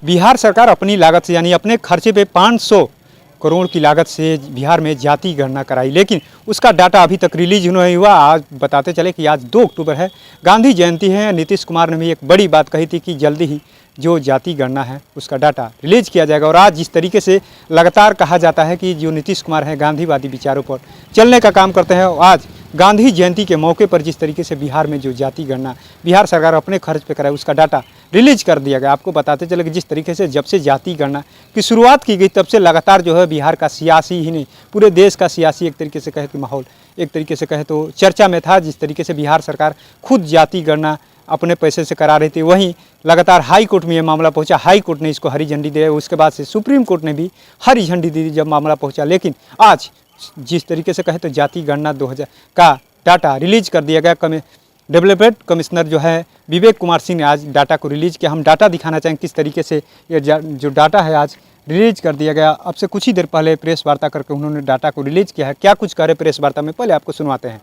बिहार सरकार अपनी लागत से यानी अपने खर्चे पे 500 करोड़ की लागत से बिहार में जाति गणना कराई, लेकिन उसका डाटा अभी तक रिलीज नहीं हुआ। आज बताते चले कि आज 2 अक्टूबर है, गांधी जयंती है। नीतीश कुमार ने भी एक बड़ी बात कही थी कि जल्दी ही जो जाति गणना है उसका डाटा रिलीज किया जाएगा। और आज जिस तरीके से लगातार कहा जाता है कि जो नीतीश कुमार हैं गांधीवादी विचारों पर चलने का काम करते हैं, आज गांधी जयंती के मौके पर जिस तरीके से बिहार में जो जाति गणना बिहार सरकार अपने खर्च पे कराए उसका डाटा रिलीज कर दिया गया। आपको बताते चले कि जिस तरीके से जब से जाति गणना की शुरुआत की गई तब से लगातार जो है बिहार का सियासी ही नहीं पूरे देश का सियासी एक तरीके से कहे कि माहौल एक तरीके से कहे तो चर्चा में था। जिस तरीके से बिहार सरकार खुद जाति गणना अपने पैसे से करा रही थी, वहीं लगातार हाई कोर्ट में ये मामला पहुंचा। हाई कोर्ट ने इसको हरी झंडी दी, उसके बाद से सुप्रीम कोर्ट ने भी हरी झंडी दी जब मामला पहुंचा। लेकिन आज जिस तरीके से कहे तो जाति गणना 2000 का डाटा रिलीज कर दिया गया। डेवलपमेंट कमिश्नर जो है विवेक कुमार सिंह ने आज डाटा को रिलीज किया। हम डाटा दिखाना चाहेंगे किस तरीके से ये जो डाटा है आज रिलीज कर दिया गया। अब से कुछ ही देर पहले प्रेस वार्ता करके उन्होंने डाटा को रिलीज किया है। क्या कुछ कह रहे प्रेस वार्ता में, पहले आपको सुनवाते हैं।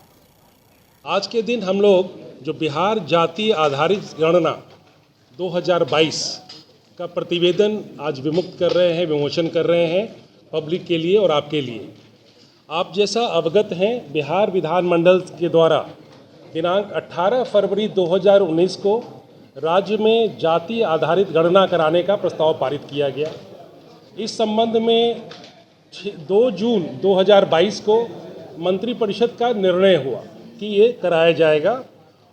आज के दिन हम लोग जो बिहार जाति आधारित गणना 2022 का प्रतिवेदन आज विमुक्त कर रहे हैं, विमोचन कर रहे हैं पब्लिक के लिए और आपके लिए। आप जैसा अवगत हैं, बिहार विधानमंडल के द्वारा दिनांक 18 फरवरी 2019 को राज्य में जाति आधारित गणना कराने का प्रस्ताव पारित किया गया। इस संबंध में 2 जून 2022 को मंत्रिपरिषद का निर्णय हुआ कि ये कराया जाएगा।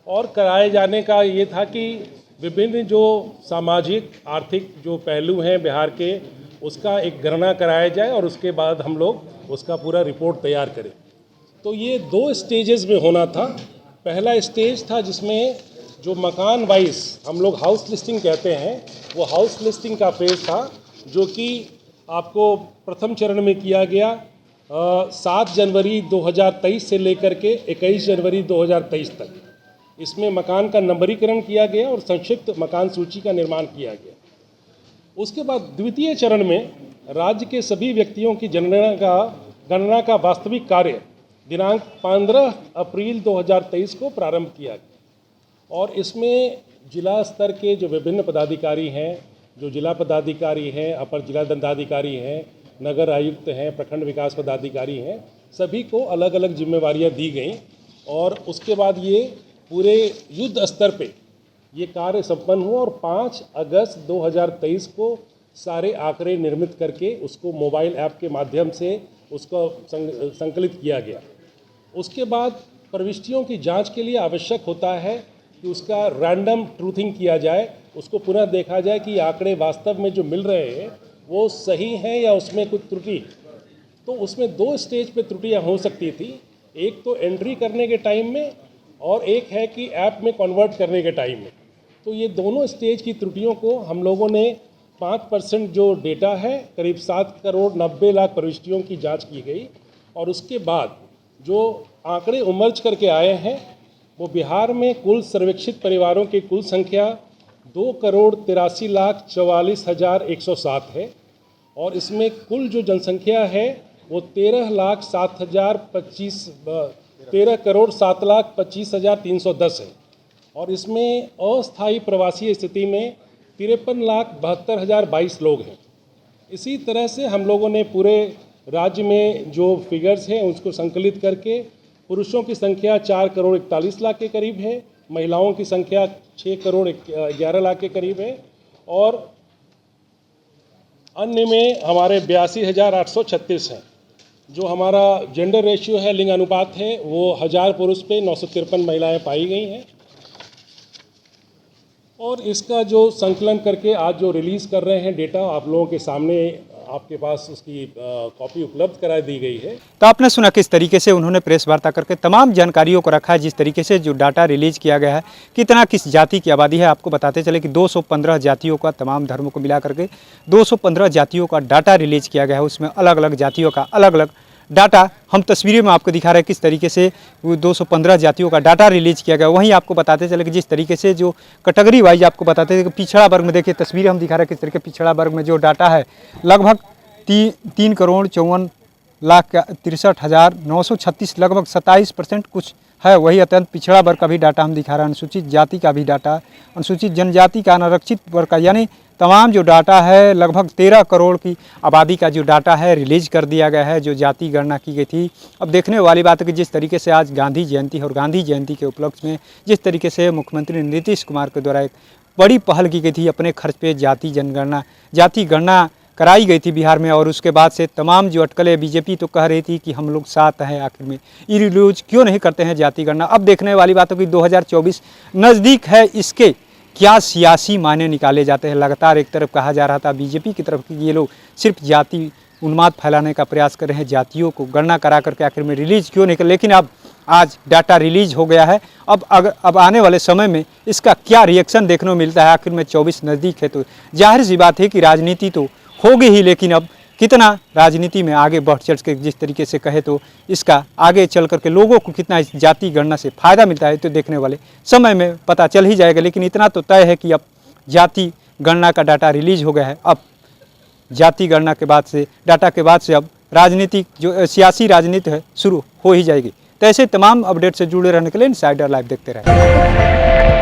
और कराए जाने का ये था कि विभिन्न जो सामाजिक आर्थिक जो पहलू हैं बिहार के, उसका एक गणना कराया जाए और उसके बाद हम लोग उसका पूरा रिपोर्ट तैयार करें। तो ये 2 स्टेजेस में होना था। पहला स्टेज था जिसमें जो मकान वाइज हम लोग हाउस लिस्टिंग कहते हैं, वो हाउस लिस्टिंग का फेज था, जो कि आपको प्रथम चरण में किया गया 7 जनवरी 2023 से लेकर के 21 जनवरी 2023 तक। इसमें मकान का नंबरीकरण किया गया और संक्षिप्त मकान सूची का निर्माण किया गया। उसके बाद द्वितीय चरण में राज्य के सभी व्यक्तियों की गणना का वास्तविक कार्य दिनांक 15 अप्रैल 2023 को प्रारंभ किया गया। और इसमें जिला स्तर के जो विभिन्न पदाधिकारी हैं, जो जिला पदाधिकारी हैं, अपर जिला दंडाधिकारी हैं, नगर आयुक्त हैं, प्रखंड विकास पदाधिकारी हैं, सभी को अलग अलग जिम्मेवारियां दी गई। और उसके बाद ये पूरे युद्ध स्तर पे ये कार्य संपन्न हुआ और 5 अगस्त 2023 को सारे आंकड़े निर्मित करके उसको मोबाइल ऐप के माध्यम से उसको संकलित किया गया। उसके बाद प्रविष्टियों की जांच के लिए आवश्यक होता है कि उसका रैंडम ट्रूथिंग किया जाए, उसको पुनः देखा जाए कि आंकड़े वास्तव में जो मिल रहे हैं वो सही हैं या उसमें कुछ त्रुटि। तो उसमें 2 स्टेज पे त्रुटियां हो सकती थी, एक तो एंट्री करने के टाइम में और एक है कि ऐप में कन्वर्ट करने के टाइम में। तो ये दोनों स्टेज की त्रुटियों को हम लोगों ने 5% जो डेटा है करीब 7 करोड़ 90 लाख प्रविष्टियों की जांच की गई। और उसके बाद जो आंकड़े उमर्ज करके आए हैं वो बिहार में कुल सर्वेक्षित परिवारों की कुल संख्या 2,83,44,107 है। और इसमें कुल जो जनसंख्या है वो 13,07,25,310 है। और इसमें अस्थायी प्रवासी स्थिति में 53,72,022 लोग हैं। इसी तरह से हम लोगों ने पूरे राज्य में जो फिगर्स हैं उसको संकलित करके पुरुषों की संख्या 4 करोड़ 41 लाख के करीब है, महिलाओं की संख्या 6 करोड़ 11 लाख के करीब है और अन्य में हमारे 82,836 हैं। जो हमारा जेंडर रेशियो है, लिंग अनुपात है, वो 1000 पुरुष पे 953 महिलाएं पाई गई हैं। और इसका जो संकलन करके आज जो रिलीज़ कर रहे हैं डेटा, आप लोगों के सामने आपके पास उसकी कॉपी उपलब्ध करा दी गई है। तो आपने सुना किस तरीके से उन्होंने प्रेस वार्ता करके तमाम जानकारियों को रखा है। जिस तरीके से जो डाटा रिलीज किया गया है, कितना किस जाति की आबादी है, आपको बताते चले कि 215 जातियों का, तमाम धर्मों को मिला करके 215 जातियों का डाटा रिलीज किया गया है। उसमें अलग अलग जातियों का अलग अलग डाटा हम तस्वीरें में आपको दिखा रहे हैं किस तरीके से वो 215 जातियों का डाटा रिलीज किया गया। वहीं आपको बताते चले कि जिस तरीके से जो कैटेगरी वाइज आपको बताते थे कि पिछड़ा वर्ग में देखिए तस्वीरें हम दिखा रहे हैं किस तरीके पिछड़ा वर्ग में जो डाटा है लगभग 3 करोड़ 54,63,936 लगभग 27% कुछ है। वही अत्यंत पिछड़ा वर्ग का भी डाटा हम दिखा रहे हैं, अनुसूचित जाति का भी डाटा, अनुसूचित जनजाति का, अनारक्षित वर्ग का, यानी तमाम जो डाटा है लगभग 13 करोड़ की आबादी का जो डाटा है रिलीज कर दिया गया है, जो जाति गणना की गई थी। अब देखने वाली बात है कि जिस तरीके से आज गांधी जयंती है और गांधी जयंती के उपलक्ष्य में जिस तरीके से मुख्यमंत्री नीतीश कुमार के द्वारा एक बड़ी पहल की गई थी, अपने खर्च पे जाति गणना कराई गई थी बिहार में, और उसके बाद से तमाम जो अटकलें बीजेपी तो कह रही थी कि हम लोग साथ हैं, आखिर में ये रिलीज क्यों नहीं करते हैं जाति गणना। अब देखने वाली बात है कि 2024 नज़दीक है, इसके क्या सियासी मायने निकाले जाते हैं। लगातार एक तरफ कहा जा रहा था बीजेपी की तरफ कि ये लोग सिर्फ जाति उन्माद फैलाने का प्रयास कर रहे हैं, जातियों को गणना करा करके आखिर में रिलीज क्यों नहीं कर, लेकिन अब आज डाटा रिलीज हो गया है। अब आने वाले समय में इसका क्या रिएक्शन देखने को मिलता है। आखिर में 24 नज़दीक है तो जाहिर सी बात है कि राजनीति तो होगी ही, लेकिन अब कितना राजनीति में आगे बढ़ चढ़ के जिस तरीके से कहे तो इसका आगे चल करके लोगों को कितना इस जाति गणना से फ़ायदा मिलता है तो देखने वाले समय में पता चल ही जाएगा। लेकिन इतना तो तय है कि अब जाति गणना का डाटा रिलीज हो गया है। अब जाति गणना के बाद से, डाटा के बाद से अब राजनीतिक जो सियासी राजनीति है शुरू हो ही जाएगी। तो ऐसे तमाम अपडेट से जुड़े रहने के लिए इनसाइडर लाइव देखते रहें।